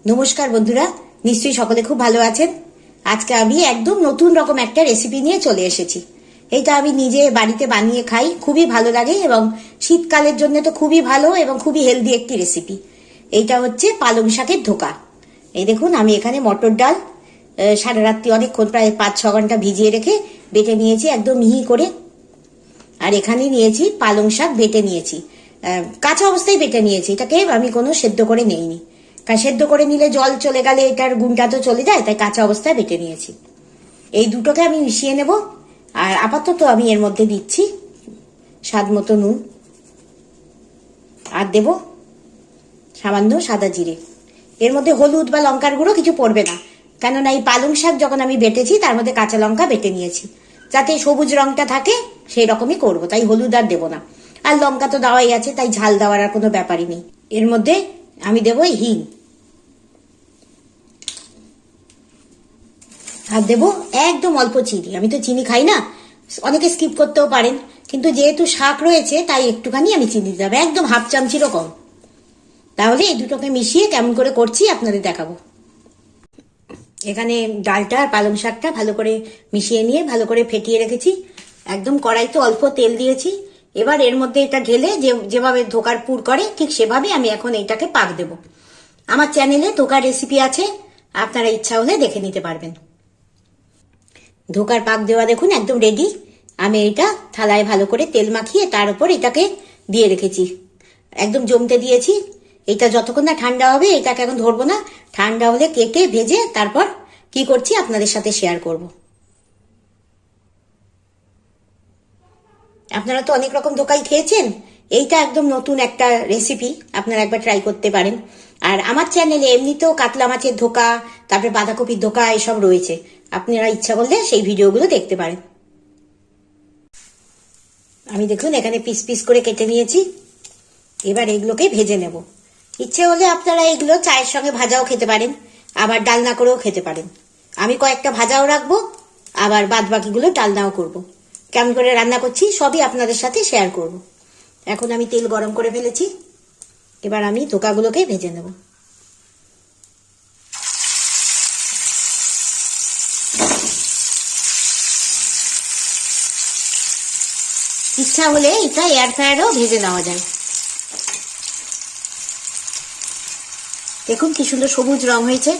নমস্কার বন্ধুরা, নিশ্চয়ই সকলে খুব ভালো আছেন। আজকে আমি একদম নতুন রকম একটা রেসিপি নিয়ে চলে এসেছি। এটা আমি নিজে বাড়িতে বানিয়ে খাই, খুবই ভালো লাগে এবং শীতকালের জন্য তো খুবই ভালো এবং খুবই হেলদি একটি রেসিপি। এইটা হচ্ছে পালং শাকের ধোকা। এই দেখুন, আমি এখানে মটর ডাল সারা রাত্রি অনেকক্ষণ প্রায় 5-6 ঘন্টা ভিজিয়ে রেখে বেটে নিয়েছি একদম মিহি করে। আর এখানে নিয়েছি পালং শাক, বেটে নিয়েছি, কাঁচা অবস্থায় বেটে নিয়েছি। এটাকে আমি কোনো সেদ্ধ করে নেইনি, কারণ সেদ্ধ করে নিলে জল চলে গেলে এটার গুণটা তো চলে যায়, তাই কাঁচা অবস্থায় বেটে নিয়েছি। এই দুটোকে আমি মিশিয়ে নেব। আর আপাতত আমি এর মধ্যে দিচ্ছি স্বাদ মতো নুন, আর দেব সামান্য সাদা জিরে। এর মধ্যে হলুদ বা লঙ্কার গুঁড়ো কিছু পড়বে না, কেননা এই পালং শাক যখন আমি বেটেছি তার মধ্যে কাঁচা লঙ্কা বেটে নিয়েছি, যাতে সবুজ রংটা থাকে সেই রকমই করবো, তাই হলুদ আর দেবো না। আর লঙ্কা তো দেওয়াই আছে, তাই ঝাল দেওয়ার আর কোনো ব্যাপারই নেই। এর মধ্যে আমি দেবো হিং, আর দেবো একদম অল্প চিনি। আমি তো চিনি খাই না, অনেকে স্কিপ করতেও পারেন, কিন্তু যেহেতু শাক রয়েছে তাই একটুখানি আমি চিনি দিতে হবে, একদম হাফ চামচিরও কম। তাহলে এই দুটোকে মিশিয়ে কেমন করে করছি আপনাদের দেখাবো। এখানে ডালটা আর পালং শাকটা ভালো করে মিশিয়ে নিয়ে ভালো করে ফেটিয়ে রেখেছি। একদম কড়াইতে অল্প তেল দিয়েছি। এবার এর মধ্যে এটা ঢেলে যেভাবে ধোকার পুর করে ঠিক সেভাবে আমি এখন এইটাকে পাক দেব। আমার চ্যানেলে ধোকার রেসিপি আছে, আপনারা ইচ্ছা হলে দেখে নিতে পারবেন। ধোকার পাক দেওয়া দেখুন একদম রেডি। আমি এটা থালায় ভালো করে তেল মাখিয়ে তার উপর এটাকে দিয়ে রেখেছি, একদম জমতে দিয়েছি। এটা যতক্ষণ না ঠান্ডা হবে, এটাকে এখন ধরবো না, ঠান্ডা হলে কেটে ভেজে তারপর কি করছি আপনাদের সাথে শেয়ার করব। আপনারা তো অনেক রকম ধোকাই খেয়েছেন, এইটা একদম নতুন একটা রেসিপি, আপনারা একবার ট্রাই করতে পারেন। আর আমার চ্যানেলে এমনিতেও কাতলা মাছের ধোকা, তারপরে বাঁধাকপির ধোকা এসব রয়েছে, আপনারা ইচ্ছা করলে সেই ভিডিওগুলো দেখতে পারেন। আমি দেখুন এখানে পিস পিস করে কেটে নিয়েছি। এবার এগুলোকে ভেজে নেব। ইচ্ছে হলে আপনারা এগুলো চায়ের সঙ্গে ভাজাও খেতে পারেন, আবার ডালনা করেও খেতে পারেন। আমি কয়েকটা ভাজাও রাখবো, আবার বাদ বাকিগুলো ডালনাও করব। কেমন করে রান্না করছি সবই আপনাদের সাথে শেয়ার করব। এখন আমি তেল গরম করে ফেলেছি, এবার আমি ধোকাগুলোকে ভেজে নেব। ইচ্ছা হলে এটা এয়ার ফ্রায়ারেও ভেজে নেওয়া যায়। দেখুন কি সুন্দর সবুজ রং হয়েছে।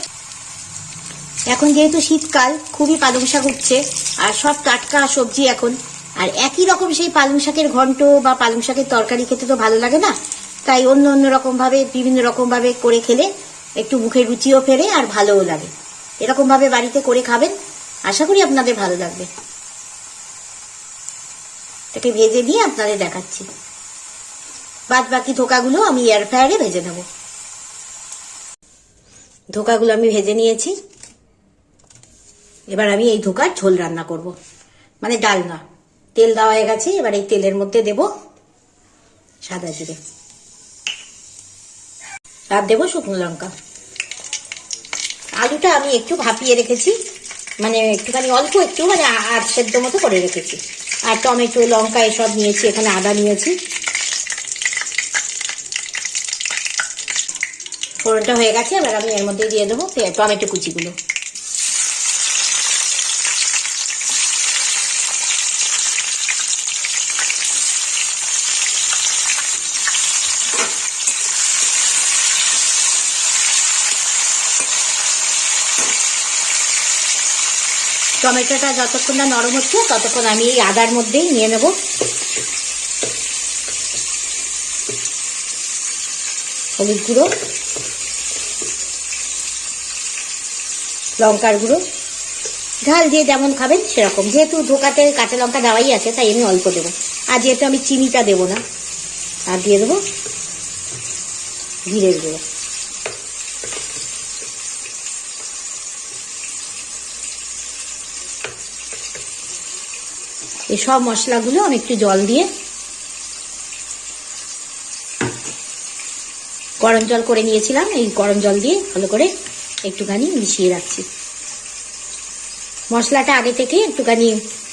এখন যেহেতু শীতকাল, খুবই পালং শাক উঠছে, আর সব টাটকা সবজি এখন। আর একই রকম সেই পালং শাকের ঘন্ট বা পালং শাকের তরকারি খেতে তো ভালো লাগে না, তাই অন্য অন্য রকম ভাবে বিভিন্ন রকম ভাবে করে খেলে একটু মুখের রুচিও ফেরে আর ভালোও লাগে। এরকম ভাবে বাড়িতে করে খাবেন, আশা করি আপনাদের ভালো লাগবে। এটাকে ভেজে নিয়ে আপনাদের দেখাচ্ছি। বাদ বাকি ধোকাগুলো আমি এয়ার ফ্রায়ারে ভেজে নেব। ধোকাগুলো আমি ভেজে নিয়েছি। এবার আমি এই ধোকার ঝোল রান্না করব, মানে ডাল না। তেল দেওয়া হয়ে গেছে, এবার এই তেলের মধ্যে দেব সাদা জিরে, আর দেব শুকনো লঙ্কা। আলুটা আমি একটু ভাপিয়ে রেখেছি, মানে একটুখানি অল্প একটু, মানে আধ সেদ্ধ মতো করে রেখেছি। আর টমেটো, লঙ্কা এসব নিয়েছি, এখানে আদা নিয়েছি। ফোড়নটা হয়ে গেছে, এবার আমি এর মধ্যে দিয়ে দেবো টমেটো কুচিগুলো। টমেটোটা যতক্ষণ না নরম হচ্ছে ততক্ষণ আমি এই আদার মধ্যেই নিয়ে নেব হলুদ গুঁড়ো, লঙ্কার গুঁড়ো, ঝাল যে যেমন খাবেন সেরকম। যেহেতু ধোকাতে কাঁচা লঙ্কা দেওয়াই আছে তাই আমি অল্প দেবো, আর যেহেতু আমি চিনিটা দেবো না। আর দিয়ে দেবো জিরের গুঁড়ো। এই সব মশলাগুলো আমি একটু জল দিয়ে গরম জল করে নিয়েছিলাম, এই গরম জল দিয়ে ভালো করে একটুখানি মিশিয়ে রাখছি। মশলাটা আগে থেকে একটুখানি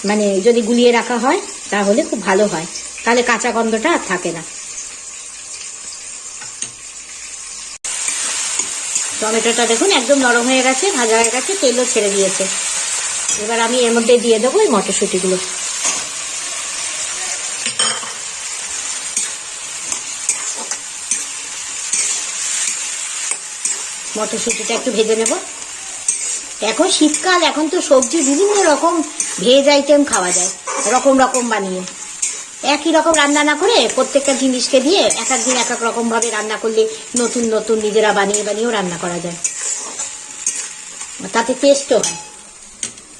মানে যদি গুলিয়ে রাখা হয় তাহলে খুব ভালো হয়, তাহলে কাঁচা গন্ধটা আর থাকে না। টমেটোটা দেখুন একদম নরম হয়ে গেছে, ভাজা হয়ে গেছে, তেলও ছেড়ে দিয়েছে। এবার আমি এর মধ্যে দিয়ে দেবো এই মটরশুঁটিগুলো। মটরশুঁটিটা একটু ভেজে নেব। এখন শীতকাল, এখন তো সবজি বিভিন্ন রকম ভেজ আইটেম খাওয়া যায়, রকম রকম বানিয়ে। একই রকম রান্না না করে প্রত্যেকটা জিনিসকে দিয়ে এক এক দিন এক এক রকম ভাবে রান্না করলে নতুন নতুন নিজেরা বানিয়ে বানিয়েও রান্না করা যায়, তাতে টেস্টও হয়।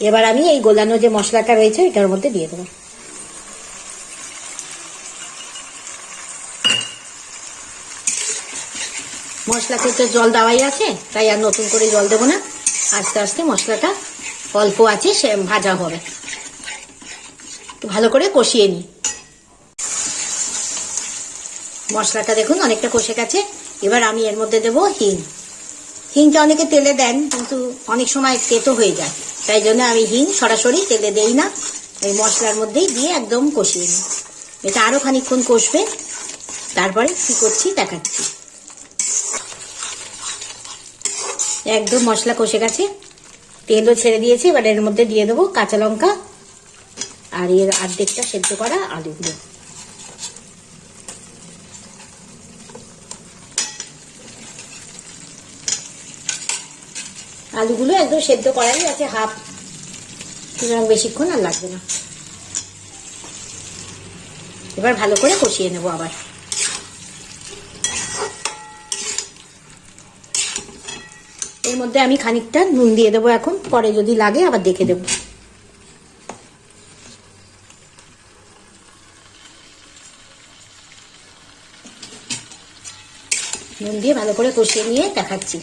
এবার আমি এই গোলানো যে মশলাটা রয়েছে এটার মধ্যে দিয়ে দেবো। মশলাতে তো জল দেওয়াই আছে, তাই আর নতুন করে জল দেবো না। আস্তে আস্তে মশলাটা অল্প আছে সে ভাজা হবে, ভালো করে কষিয়ে নিই। মশলাটা দেখুন অনেকটা কষে গেছে। এবার আমি এর মধ্যে দেবো হিং। হিংটা অনেকে তেলে দেন, কিন্তু অনেক সময় তেতো হয়ে যায়, তাই জন্য আমি হিং সরাসরি তেলে দেই না, এই মশলার মধ্যেই দিয়ে একদম কষিয়ে নিই। এটা আরো খানিকক্ষণ কষবে, তারপরে কি করছি দেখাচ্ছি। একদম মশলা কষে গেছে, তেলও ছেড়ে দিয়েছে। এবার এর মধ্যে দিয়ে দেবো কাঁচা লঙ্কা আর এর অর্ধেকটা সেদ্ধ করা আলুগুলো। আলুগুলো একদম সেদ্ধ করাই আছে, হাফ, সুতরাং বেশিক্ষণ আর লাগবে না। এবার ভালো করে কষিয়ে নেবো আবার। এর মধ্যে আমি খানিকটা নুন দিয়ে দেবো, এখন পরে যদি লাগে আবার দেখে দেবো। নুন দিয়ে ভালো করে কষিয়ে নিয়ে দেখাচ্ছি।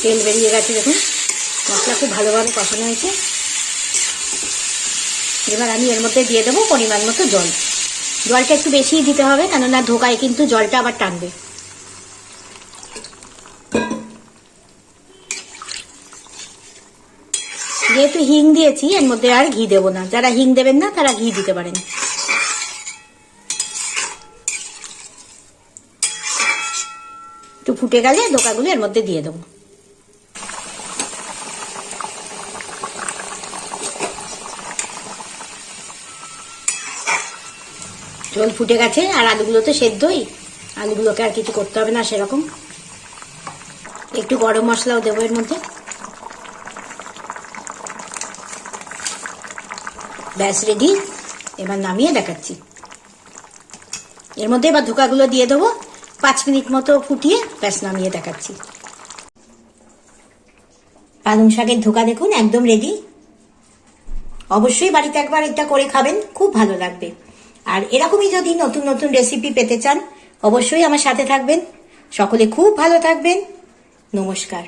তেল বেরিয়ে গেছে দেখুন, মশলা খুব ভালোভাবে কষানো হয়েছে। এবার আমি এর মধ্যে দিয়ে দেবো পরিমাণ মতো জল। জলটা একটু বেশিই দিতে হবে, কেননা ধোকায় কিন্তু জলটা আবার টানবে। যেহেতু হিং দিয়েছি এর মধ্যে আর ঘি দেবো না, যারা হিং দেবেন না তারা ঘি দিতে পারেন। একটু ফুটে গেলে ধোকাগুলো এর মধ্যে দিয়ে দেবো। ঝোল ফুটে গেছে, আর আলুগুলো তো সেদ্ধই, আলুগুলোকে আর কিছু করতে হবে না সেরকম। একটু গরম মশলাও দেবো এর মধ্যে। ব্যাস রেডি। এবার নামিয়ে দেখাচ্ছি। এর মধ্যে এবার ধোকাগুলো দিয়ে দেবো, 5 মিনিট মতো ফুটিয়ে ব্যাস নামিয়ে দেখাচ্ছি। পালং শাকের ধোকা দেখুন একদম রেডি। অবশ্যই বাড়িতে একবার এটা করে খাবেন, খুব ভালো লাগবে। আর এরকমই যদি নতুন নতুন রেসিপি পেতে চান অবশ্যই আমার সাথে থাকবেন। সকলে খুব ভালো থাকবেন। নমস্কার।